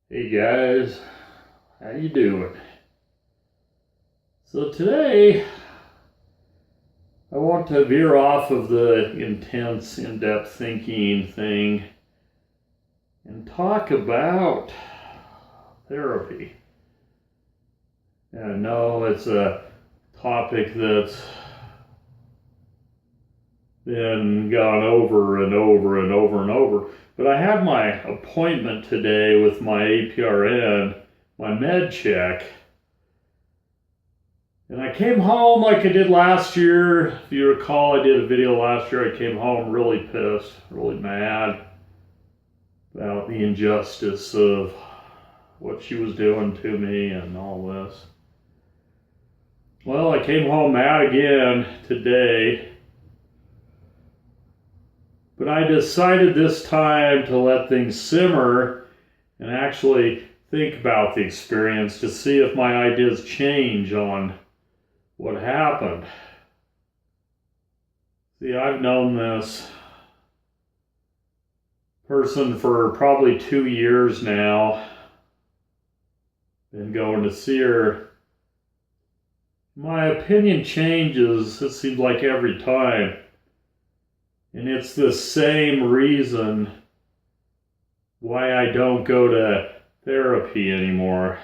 Hey guys, how you doing? So today I want to veer off of the intense, in-depth thinking thing and talk about therapy. And I know it's a topic that's been gone over and over and over and over, but I had my appointment today with my APRN, my med check. And I came home like I did last year. If you recall, I did a video last year. I came home really pissed, really mad about the injustice of what she was doing to me and all this. Well, I came home mad again today, but I decided this time to let things simmer and actually think about the experience to see if my ideas change on what happened. See, I've known this person for probably 2 years now. Been going to see her. My opinion changes, it seems like every time. And it's the same reason why I don't go to therapy anymore.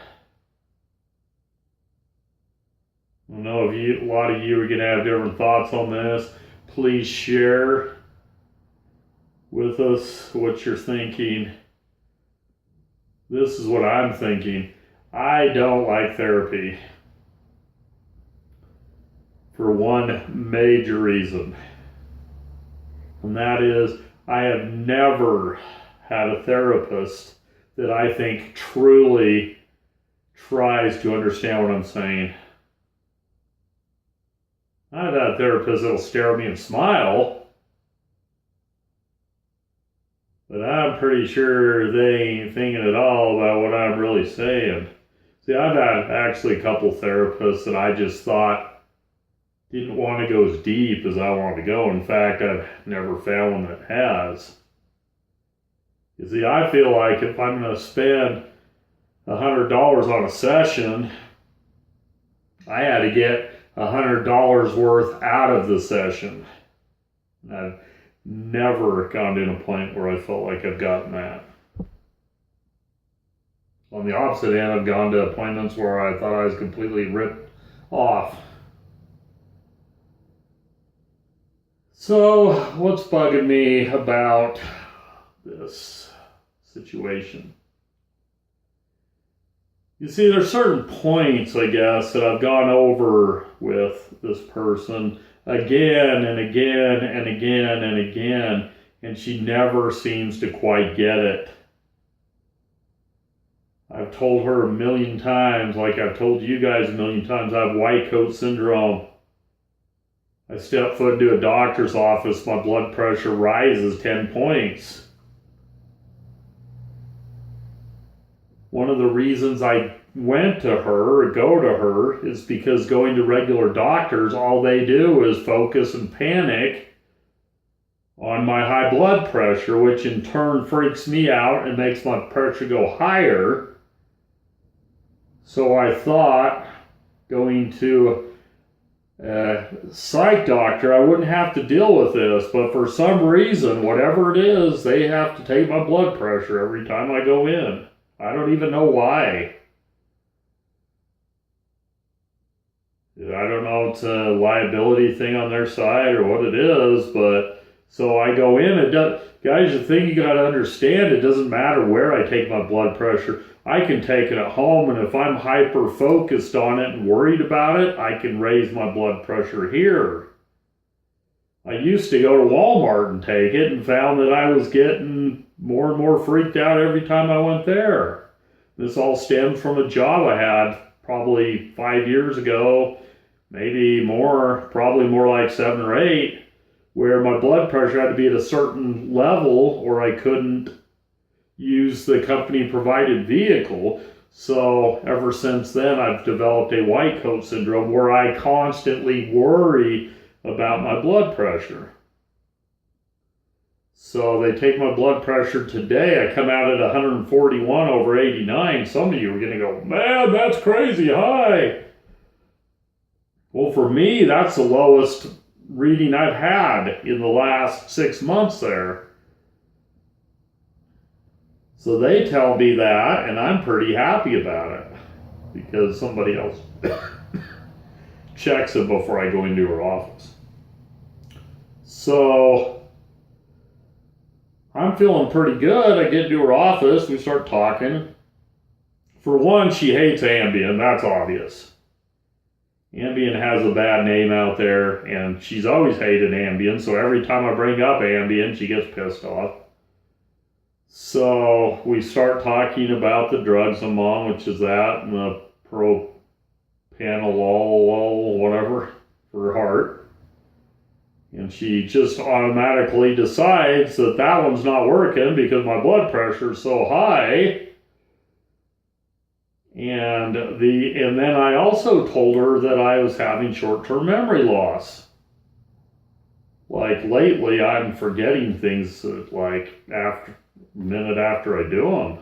I know a lot of you are going to have different thoughts on this. Please share with us what you're thinking. This is what I'm thinking. I don't like therapy for one major reason. And that is, I have never had a therapist that I think truly tries to understand what I'm saying. I've had therapists that'll stare at me and smile, but I'm pretty sure they ain't thinking at all about what I'm really saying. See, I've had actually a couple therapists that I just thought didn't want to go as deep as I wanted to go. In fact, I've never found one that has. You see, I feel like if I'm going to spend $100 on a session, I had to get $100 worth out of the session. I've never gone to a point where I felt like I've gotten that. On the opposite end, I've gone to appointments where I thought I was completely ripped off. So, what's bugging me about this situation? You see, there's certain points, I guess, that I've gone over with this person again and again and again and again, and she never seems to quite get it. I've told her a million times, like I've told you guys a million times, I have white coat syndrome. I step foot into a doctor's office, my blood pressure rises 10 points. One of the reasons I went to her or go to her is because going to regular doctors, all they do is focus and panic on my high blood pressure, which in turn freaks me out and makes my pressure go higher. So I thought going to a psych doctor, I wouldn't have to deal with this, but for some reason, whatever it is, they have to take my blood pressure every time I go in. I don't even know why. I don't know if it's a liability thing on their side or what it is, but so I go in. Guys, the thing you got to understand, it doesn't matter where I take my blood pressure. I can take it at home, and if I'm hyper focused on it and worried about it, I can raise my blood pressure here. I used to go to Walmart and take it and found that I was getting more and more freaked out every time I went there. This all stemmed from a job I had probably 5 years ago, maybe more, probably more like 7 or 8, where my blood pressure had to be at a certain level or I couldn't use the company provided vehicle. So ever since then, I've developed a white coat syndrome where I constantly worry about my blood pressure. So they take my blood pressure today. I come out at 141 over 89. Some of you are going to go, man, that's crazy high. Well, for me, that's the lowest reading I've had in the last 6 months there. So they tell me that, and I'm pretty happy about it because somebody else checks it before I go into her office. So I'm feeling pretty good. I get into her office, we start talking. For one, she hates Ambien, that's obvious. Ambien has a bad name out there, and she's always hated Ambien, so every time I bring up Ambien, she gets pissed off. So we start talking about the drugs I'm on, which is that and the propranolol, whatever, for heart. And she just automatically decides that that one's not working because my blood pressure is so high. And then I also told her that I was having short-term memory loss. Like lately, I'm forgetting things like a minute after I do them.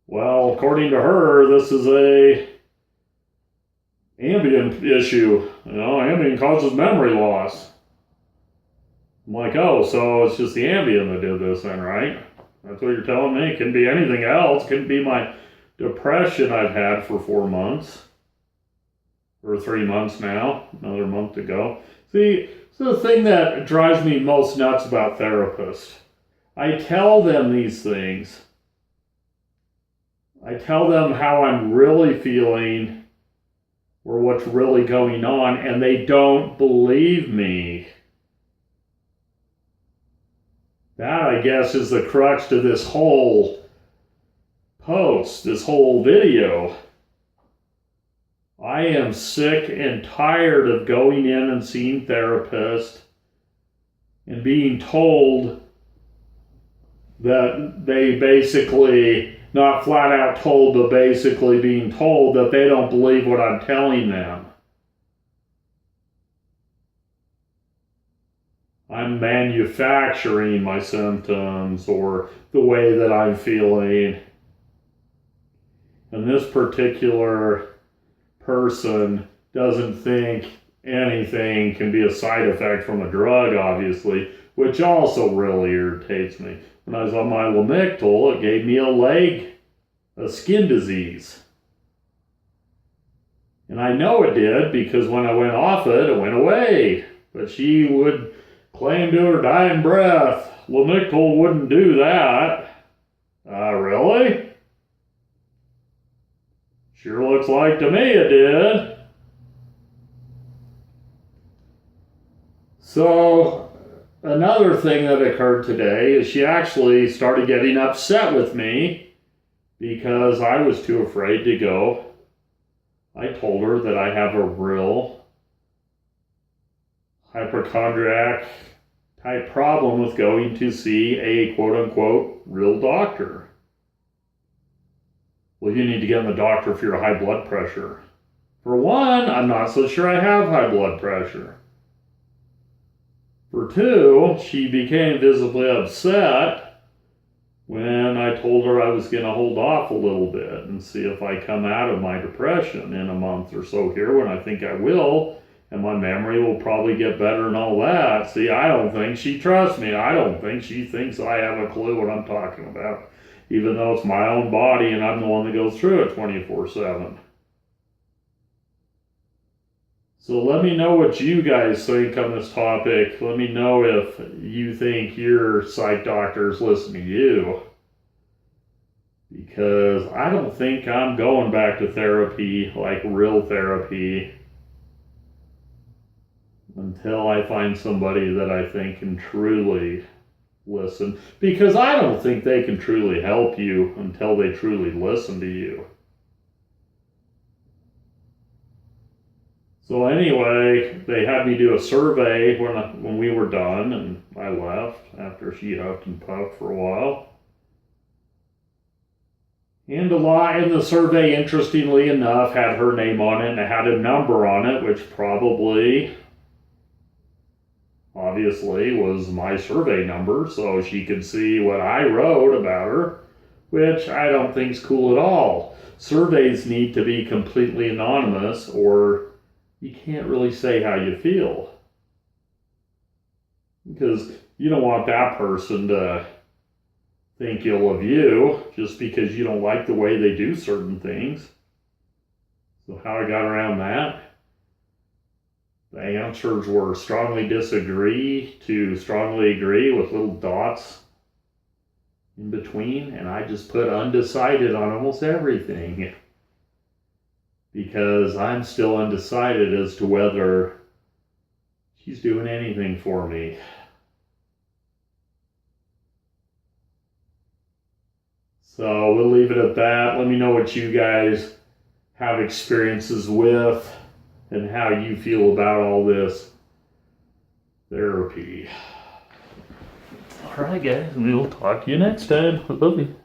Well, according to her, this is a Ambien issue. Ambien causes memory loss. I'm like, oh, so it's just the Ambien that did this then, right? That's what you're telling me? It can be anything else. It can be my depression I've had for 4 months. Or 3 months now. Another month to go. See, it's the thing that drives me most nuts about therapists. I tell them these things. I tell them how I'm really feeling or what's really going on, and they don't believe me. That, I guess, is the crux to this whole post, this whole video. I am sick and tired of going in and seeing therapists and being told that they basically, not flat out told, but basically being told that they don't believe what I'm telling them. I'm manufacturing my symptoms or the way that I'm feeling. And this particular person doesn't think anything can be a side effect from a drug, obviously, which also really irritates me. When I was on my Lamictal, it gave me a skin disease. And I know it did because when I went off it, it went away. But she would claim to her dying breath, Lamictal wouldn't do that. Really? Sure looks like to me it did. So, another thing that occurred today is she actually started getting upset with me because I was too afraid to go. I told her that I have a real hypochondriac type problem with going to see a quote-unquote real doctor. Well, you need to get in the doctor for your high blood pressure. For one, I'm not so sure I have high blood pressure. For two, she became visibly upset when I told her I was going to hold off a little bit and see if I come out of my depression in a month or so here when I think I will, and my memory will probably get better and all that. See, I don't think she trusts me. I don't think she thinks I have a clue what I'm talking about, even though it's my own body and I'm the one that goes through it 24/7. So let me know what you guys think on this topic. Let me know if you think your psych doctors listen to you. Because I don't think I'm going back to therapy, like real therapy, until I find somebody that I think can truly listen. Because I don't think they can truly help you until they truly listen to you. So anyway, they had me do a survey when we were done, and I left after she huffed and puffed for a while. And the survey, interestingly enough, had her name on it, and it had a number on it, which probably obviously, was my survey number, so she could see what I wrote about her, which I don't think is cool at all. Surveys need to be completely anonymous, or you can't really say how you feel. Because you don't want that person to think ill of you just because you don't like the way they do certain things. So how I got around that? The answers were strongly disagree to strongly agree with little dots in between, and I just put undecided on almost everything because I'm still undecided as to whether she's doing anything for me. So we'll leave it at that. Let me know what you guys have experiences with and how you feel about all this therapy. All right, guys, we will talk to you next time. I love you.